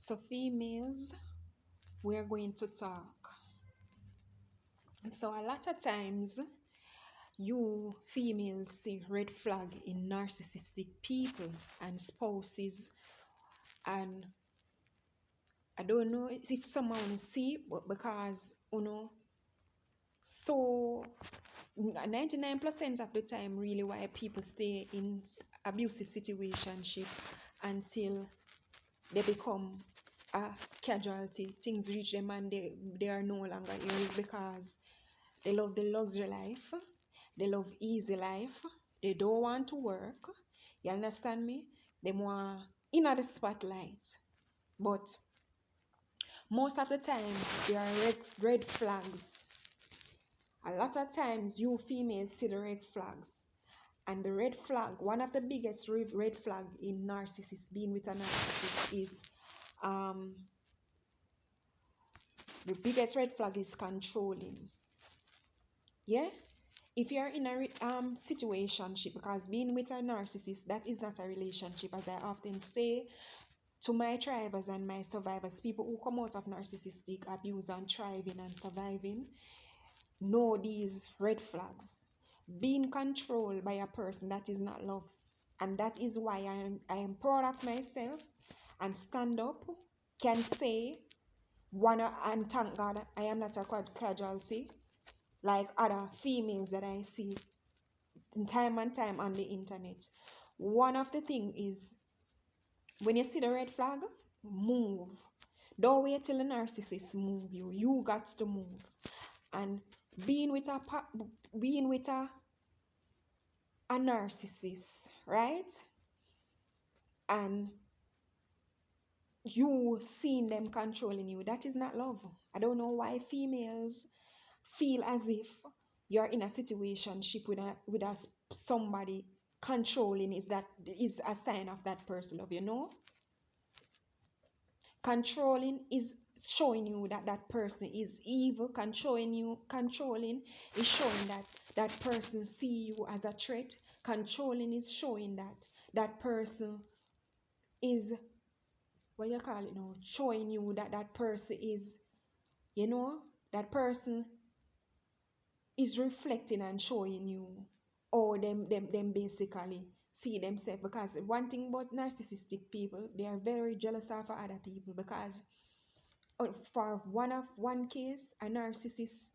So, females, we're going to talk. So, a lot of times, you females see red flag in narcissistic people and spouses, and I don't know if someone see, but because so 99% of the time, really, why people stay in abusive situationship until they become a casualty, things reach them and they are no longer here, is because they love the luxury life, they love easy life, they don't want to work. You understand me? They want in the spotlight. But most of the time, there are red flags. A lot of times, you females see the red flags. And the red flag, one of the biggest red flag in narcissist, being with a narcissist, is the biggest red flag is controlling. Yeah? If you're in a situationship, because being with a narcissist, that is not a relationship, as I often say to my tribers and my survivors, people who come out of narcissistic abuse and thriving and surviving, know these red flags. Being controlled by a person, that is not love. And that is why I am proud of myself and stand up, can say, and thank God I am not a casualty like other females that I see time and time on the internet. One of the things is, when you see the red flag, move. Don't wait till the narcissist move you. You got to move. And being with a narcissist, right? And you seeing them controlling you, that is not love. I don't know why females feel as if you're in a situationship with somebody controlling is a sign of that person love. Controlling is showing you that that person is evil. Controlling is showing that that person see you as a threat. Controlling is showing that that person is, what you call it now, showing you that that person is, that person is reflecting and showing you, or them basically see themselves. Because one thing about narcissistic people, they are very jealous of other people. Because for one case, a narcissist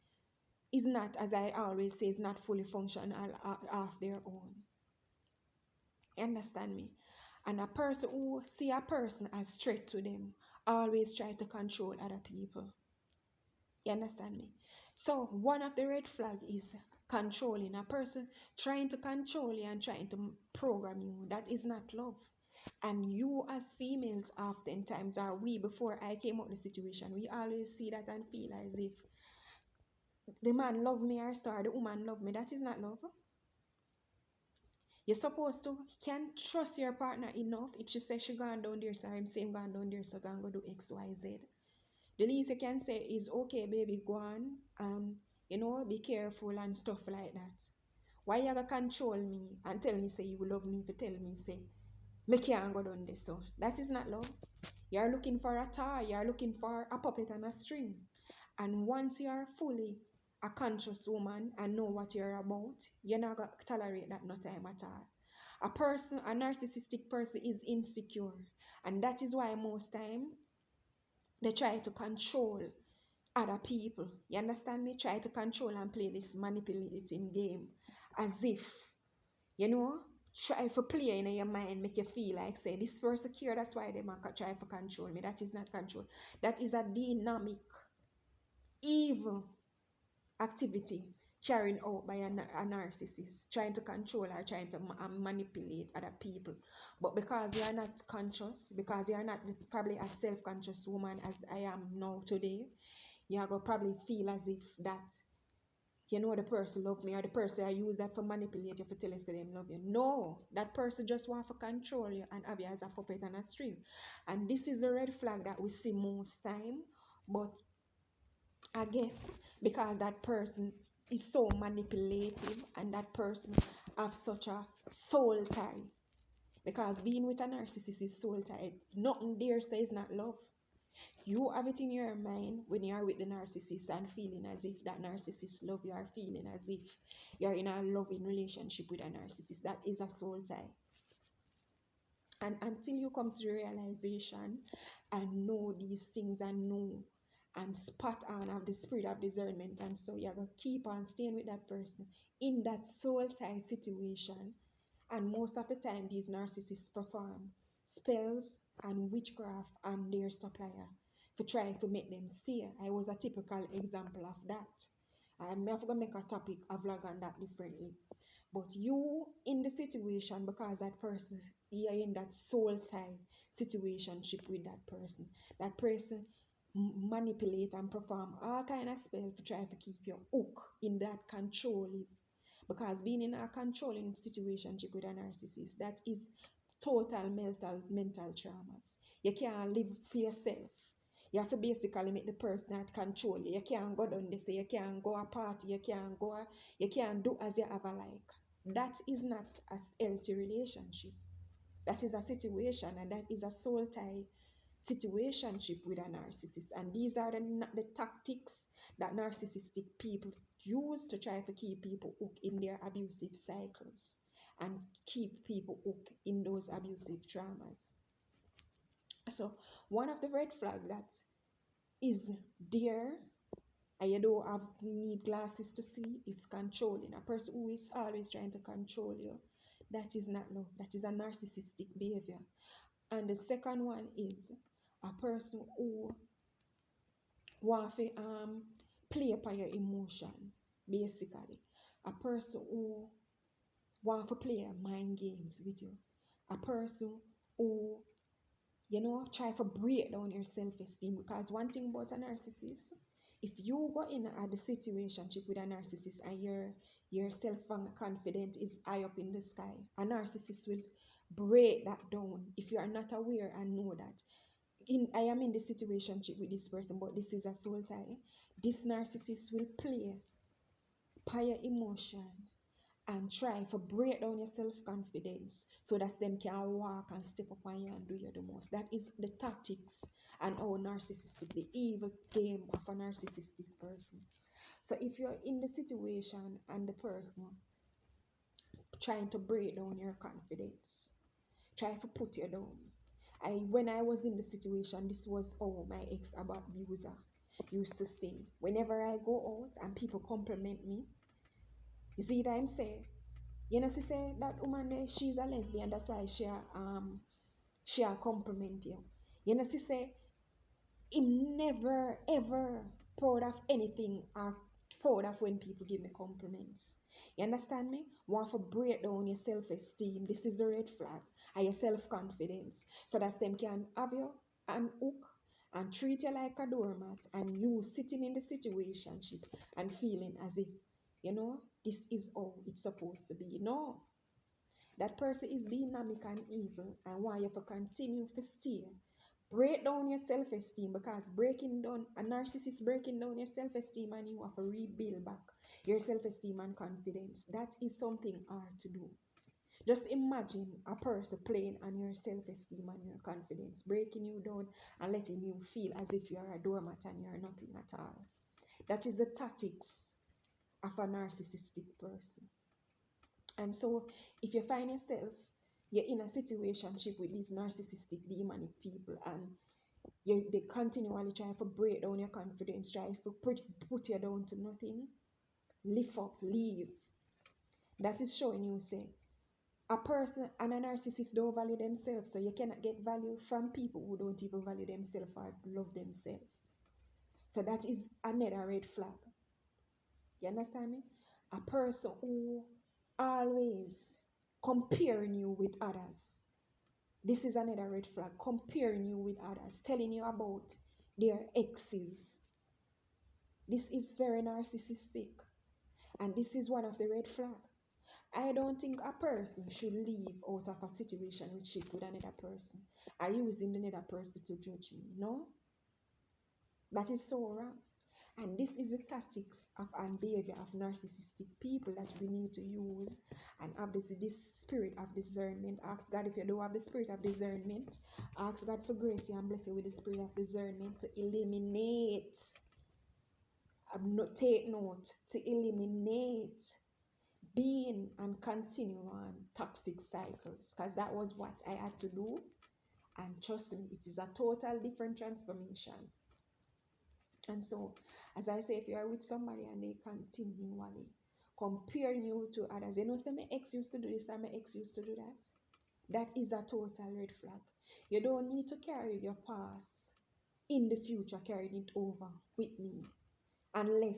is not, as I always say, is not fully functional of their own. You understand me? And a person who see a person as threat to them always try to control other people. You understand me? So one of the red flag is controlling. A person trying to control you and trying to program you. That is not love. And you as females, oftentimes, or we, before I came out of the situation, we always see that and feel as if the man love me or the woman love me. That is not love. You're supposed to can trust your partner enough. If she says she gone down there, so I'm saying gone down there, so gonna go do X, Y, Z. The least you can say is, okay, baby, go on, be careful and stuff like that. Why you gonna control me and tell me say you love me, for tell me say me can't go down this? So that is not love. You're looking for a toy, you're looking for a puppet and a string. And once you are fully a conscious woman and know what you're about, you're not gonna tolerate that no time at all. A narcissistic person is insecure, and that is why most time they try to control other people. You understand me? Try to control and play this manipulating game as if, try to play in your mind, make you feel like, say, this person secure, that's why they might try to control me. That is not control. That is a dynamic, evil activity carried out by a narcissist, trying to control or trying to manipulate other people. But because you are not conscious, because you are not probably a self-conscious woman as I am now today, you are going to probably feel as if that, the person love me, or the person I use that for manipulate you, for tell you say them love you. No, that person just want to control you and have you as a puppet and a string. And this is the red flag that we see most time. But I guess because that person is so manipulative and that person have such a soul tie. Because being with a narcissist is soul tie. Nothing there says not love. You have it in your mind when you are with the narcissist and feeling as if that narcissist love you, are feeling as if you're in a loving relationship with a narcissist. That is a soul tie. And until you come to the realization and know these things and know and spot on of the spirit of discernment, and so you're going to keep on staying with that person in that soul tie situation. And most of the time, these narcissists perform spells and witchcraft on their supplier to try to make them stay. I was a typical example of that. I'm going to make a topic, a vlog on that differently. But you in the situation, because that person, you're in that soul tie situationship with that person. That person manipulate and perform all kind of spells to try to keep you hook in that controlling. Because being in a controlling situationship with a narcissist, that is total mental traumas. You can't live for yourself. You have to basically make the person that control you. You can't go down this, you can't go a party, you can't do as you ever like. That is not a healthy relationship. That is a situation, and that is a soul tie situationship with a narcissist. And these are the tactics that narcissistic people use to try to keep people hooked in their abusive cycles and keep people hooked in those abusive traumas. So one of the red flags that is there and you don't have need glasses to see is controlling. A person who is always trying to control you, that is not love. That is a narcissistic behavior. And the second one is a person who want to play upon your emotion, basically. A person who want to play mind games with you. A person who, try to break down your self-esteem. Because one thing about a narcissist, if you go in a situationship with a narcissist and your self-confidence is high up in the sky, a narcissist will break that down if you are not aware and know that. I am in this situationship with this person, but this is a soul tie. This narcissist will play by your emotion and try to break down your self-confidence so that them can walk and step up on you and do you the most. That is the tactics and how narcissistic, the evil game of a narcissistic person. So if you're in the situation and the person trying to break down your confidence, try to put you down. When I was in the situation, this was how my ex-abuser used to stay. Whenever I go out and people compliment me, you see that I'm saying, she say that woman she's a lesbian, that's why she compliment you. She say I'm never ever proud of anything or proud of when people give me compliments. You understand me? Want to break down your self-esteem. This is the red flag. And your self-confidence. So that them can have you and hook and treat you like a doormat, and you sitting in the situationship and feeling as if, this is how it's supposed to be. No. That person is dynamic and evil and want you to continue to stay. Break down your self-esteem, because breaking down a narcissist, breaking down your self-esteem, and you have to rebuild back your self-esteem and confidence. That is something hard to do. Just imagine a person playing on your self-esteem and your confidence, breaking you down and letting you feel as if you are a doormat and you are nothing at all. That is the tactics of a narcissistic person. And so if you find yourself, you're in a situationship with these narcissistic demonic people, and they continually try to break down your confidence, try to put you down to nothing, lift up, leave. That is showing you, say, a person and a narcissist don't value themselves, so you cannot get value from people who don't even value themselves or love themselves. So that is another red flag. You understand me? A person who always comparing you with others. This is another red flag. Comparing you with others, telling you about their exes. This is very narcissistic. And this is one of the red flags. I don't think a person should leave out of a situation with another person. I using the other person to judge me. No? That is so wrong. And this is the tactics of and behavior of narcissistic people that we need to use. And obviously, this spirit of discernment. Ask God, if you do have the spirit of discernment, ask God for grace and bless you with the spirit of discernment to eliminate. Take note, to eliminate being and continue on toxic cycles, because that was what I had to do. And trust me, it is a total different transformation. And so, as I say, if you are with somebody and they continually compare you to others, you know, say my ex used to do this and my ex used to do that, that is a total red flag. You don't need to carry your past in the future, carrying it over with me, unless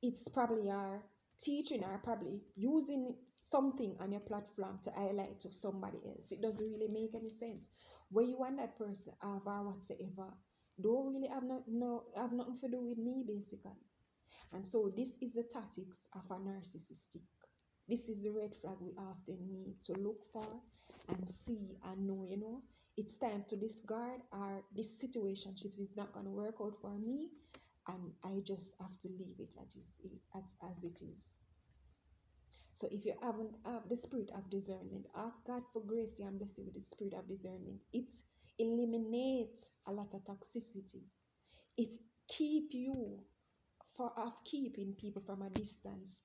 it's probably your teaching or probably using something on your platform to highlight to somebody else. It doesn't really make any sense. Where you and that person have or whatsoever don't really have nothing to do with me basically. And so this is the tactics of a narcissistic. This is the red flag we often need to look for and see and know, you know, it's time to discard, or this situation is not going to work out for me, and I just have to leave it as it is. So if you haven't have the spirit of discernment, ask God for grace and bless you with the spirit of discernment. It eliminates a lot of toxicity. It keep you for of keeping people from a distance